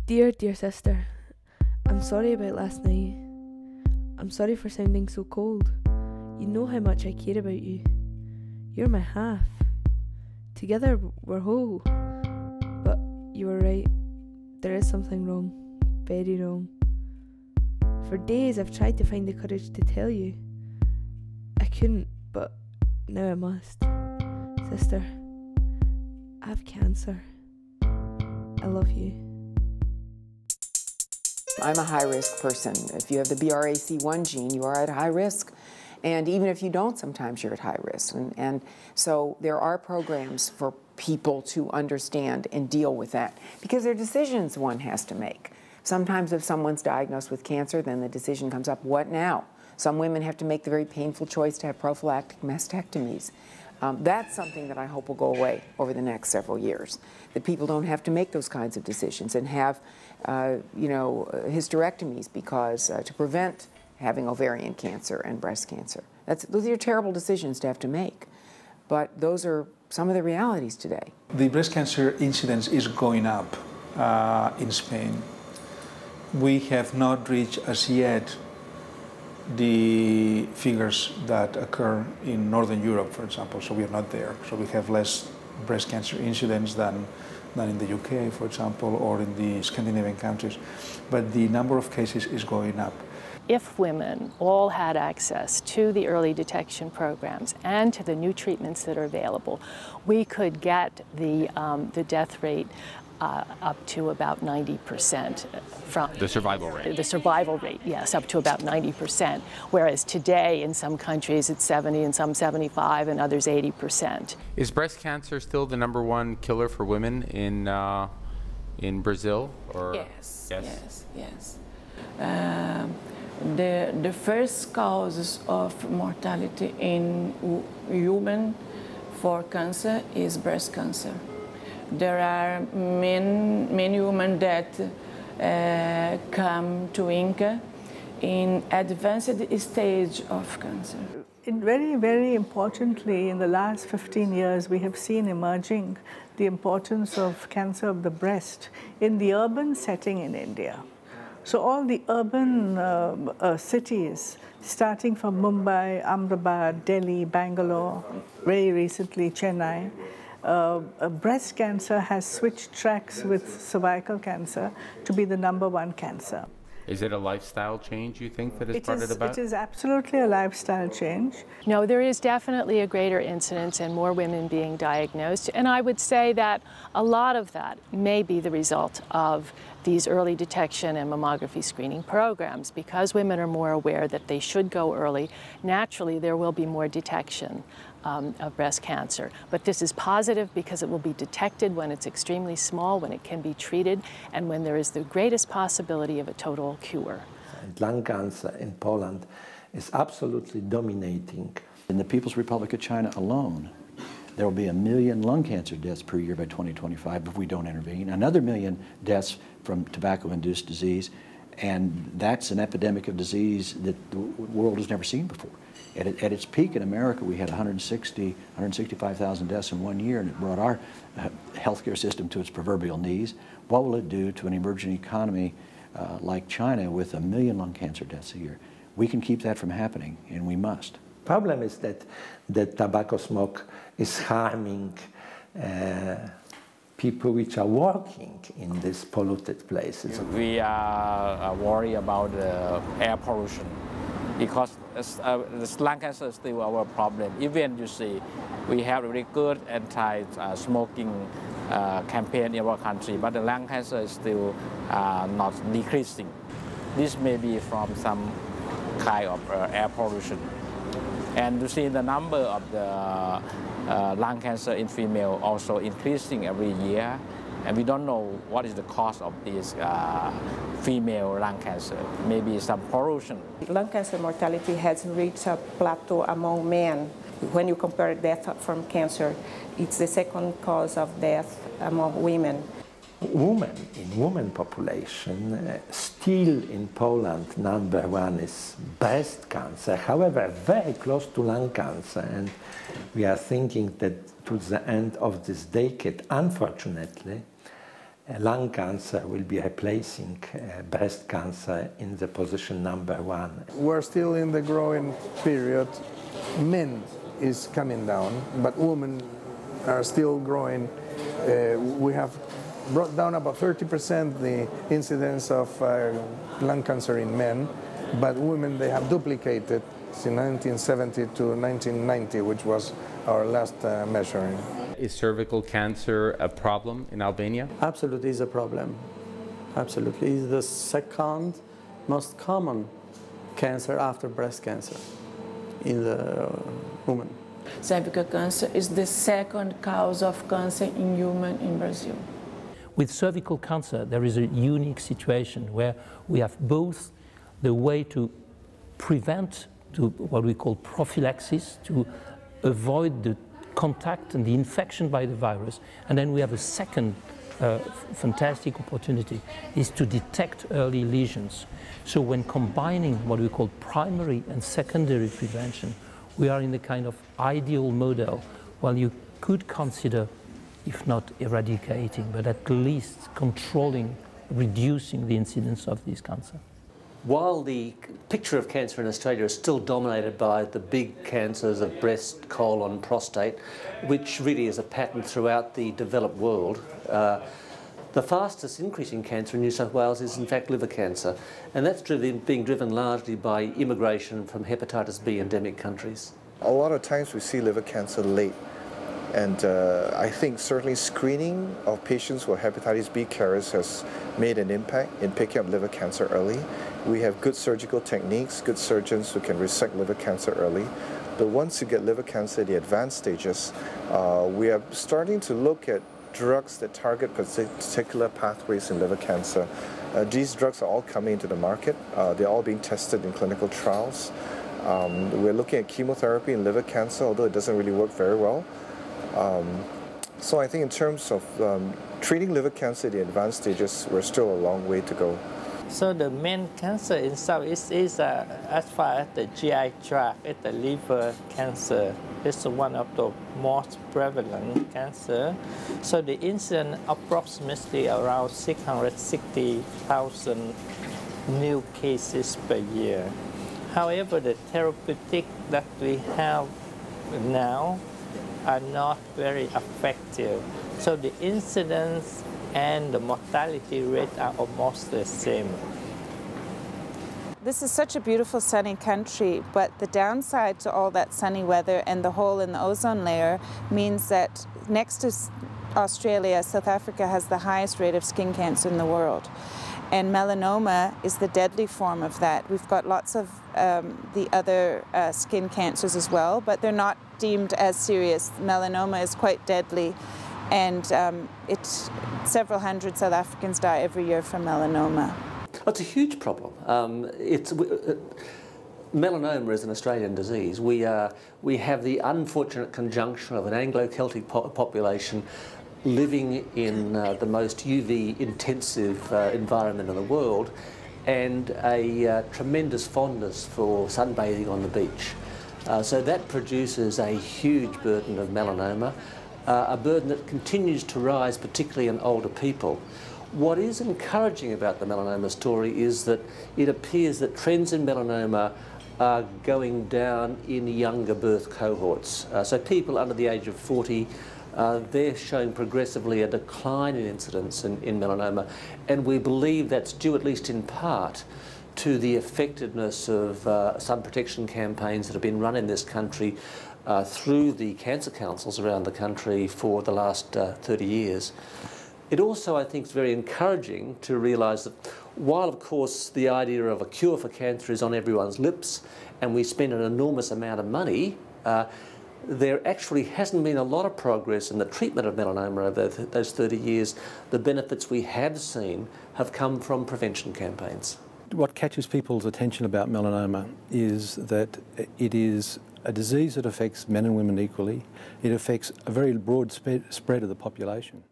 Dear, dear sister, I'm sorry about last night. I'm sorry for sounding so cold. You know how much I care about you. You're my half. Together we're whole. But you were right. There is something wrong. Very wrong. For days I've tried to find the courage to tell you. I couldn't, but now I must. Sister, I have cancer. I love you. I'm a high-risk person. If you have the BRCA1 gene, you are at high risk. And even if you don't, sometimes you're at high risk. And so there are programs for people to understand and deal with that, because there are decisions one has to make. Sometimes if someone's diagnosed with cancer, then the decision comes up, what now? Some women have to make the very painful choice to have prophylactic mastectomies. That's something that I hope will go away over the next several years, that people don't have to make those kinds of decisions and have, hysterectomies because to prevent having ovarian cancer and breast cancer. Those are terrible decisions to have to make, but those are some of the realities today. The breast cancer incidence is going up in Spain. We have not reached as yet the figures that occur in Northern Europe, for example, so we are not there. So we have less breast cancer incidence than in the UK, for example, or in the Scandinavian countries. But the number of cases is going up. If women all had access to the early detection programs and to the new treatments that are available, we could get the death rate up to about 90%. From the survival rate? The survival rate, yes, up to about 90%, whereas today in some countries it's 70, in some 75, and others 80%. Is breast cancer still the #1 killer for women in Brazil? Or? Yes. The first causes of mortality in women for cancer is breast cancer. There are many women that come to INCA in advanced stage of cancer. Very, very importantly, in the last 15 years, we have seen emerging the importance of cancer of the breast in the urban setting in India. So all the urban cities, starting from Mumbai, Ahmedabad, Delhi, Bangalore, very recently Chennai, breast cancer has switched tracks with cervical cancer to be the #1 cancer. Is it a lifestyle change, you think, that is brought it about? It is absolutely a lifestyle change. No, there is definitely a greater incidence and more women being diagnosed. And I would say that a lot of that may be the result of these early detection and mammography screening programs. Because women are more aware that they should go early, naturally there will be more detection of breast cancer. But this is positive because it will be detected when it's extremely small, when it can be treated, and when there is the greatest possibility of a total cure. Lung cancer in Poland is absolutely dominating. In the People's Republic of China alone, there will be 1 million lung cancer deaths per year by 2025 if we don't intervene, another 1 million deaths from tobacco-induced disease, and that's an epidemic of disease that the world has never seen before. At its peak in America, we had 165,000 deaths in 1 year, and it brought our healthcare system to its proverbial knees. What will it do to an emerging economy like China with 1 million lung cancer deaths a year? We can keep that from happening, and we must. Problem is that the tobacco smoke is harming people which are working in these polluted places. We are worried about the air pollution because lung cancer is still our problem. Even you see, we have a very good anti-smoking campaign in our country, but the lung cancer is still not decreasing. This may be from some kind of air pollution. And you see the number of the lung cancer in female also increasing every year. And we don't know what is the cause of this female lung cancer. Maybe some pollution. Lung cancer mortality has reached a plateau among men. When you compare death from cancer, it's the second cause of death among women. Women population, still in Poland, #1 is breast cancer, however, very close to lung cancer. And we are thinking that to the end of this decade, unfortunately, lung cancer will be replacing breast cancer in the position #1. We're still in the growing period. Men is coming down, but women are still growing. We have brought down about 30% the incidence of lung cancer in men, but women, they have duplicated since 1970 to 1990, which was our last measuring. Is cervical cancer a problem in Albania? Absolutely is a problem. Absolutely. It's the second most common cancer after breast cancer in the woman. Cervical cancer is the second cause of cancer in humans in Brazil. With cervical cancer, there is a unique situation where we have both the way to prevent, to what we call prophylaxis, to avoid the contact and the infection by the virus, and then we have a second fantastic opportunity is to detect early lesions. So when combining what we call primary and secondary prevention, we are in the kind of ideal model. Well, you could consider, if not eradicating, but at least controlling, reducing the incidence of this cancer. While the picture of cancer in Australia is still dominated by the big cancers of breast, colon, prostate, which really is a pattern throughout the developed world, the fastest increasing cancer in New South Wales is in fact liver cancer, and that's being driven largely by immigration from hepatitis B endemic countries. A lot of times we see liver cancer late, and I think certainly screening of patients with hepatitis B carriers has made an impact in picking up liver cancer early. We have good surgical techniques, good surgeons who can resect liver cancer early. But once you get liver cancer, the advanced stages, we are starting to look at drugs that target particular pathways in liver cancer. These drugs are all coming into the market. They're all being tested in clinical trials. We're looking at chemotherapy in liver cancer, although it doesn't really work very well. So I think in terms of treating liver cancer in the advanced stages, we're still a long way to go. So the main cancer in Southeast Asia, as far as the GI tract, is the liver cancer. It's one of the most prevalent cancer. So the incidence approximately around 660,000 new cases per year. However, the therapeutic that we have now are not very effective. So the incidence and the mortality rate are almost the same. This is such a beautiful sunny country, but the downside to all that sunny weather and the hole in the ozone layer means that next to Australia, South Africa has the highest rate of skin cancer in the world. And melanoma is the deadly form of that. We've got lots of the other skin cancers as well, but they're not deemed as serious. Melanoma is quite deadly, and several hundred South Africans die every year from melanoma. It's a huge problem. Melanoma is an Australian disease. We have the unfortunate conjunction of an Anglo-Celtic population living in the most UV-intensive environment in the world, and a tremendous fondness for sunbathing on the beach. So that produces a huge burden of melanoma, a burden that continues to rise, particularly in older people. What is encouraging about the melanoma story is that it appears that trends in melanoma are going down in younger birth cohorts. So people under the age of 40, they're showing progressively a decline in incidence in melanoma, and we believe that's due, at least in part, to the effectiveness of sun protection campaigns that have been run in this country through the cancer councils around the country for the last 30 years. It also, I think, is very encouraging to realise that while, of course, the idea of a cure for cancer is on everyone's lips and we spend an enormous amount of money, there actually hasn't been a lot of progress in the treatment of melanoma over those 30 years. The benefits we have seen have come from prevention campaigns. What catches people's attention about melanoma is that it is a disease that affects men and women equally. It affects a very broad spread of the population.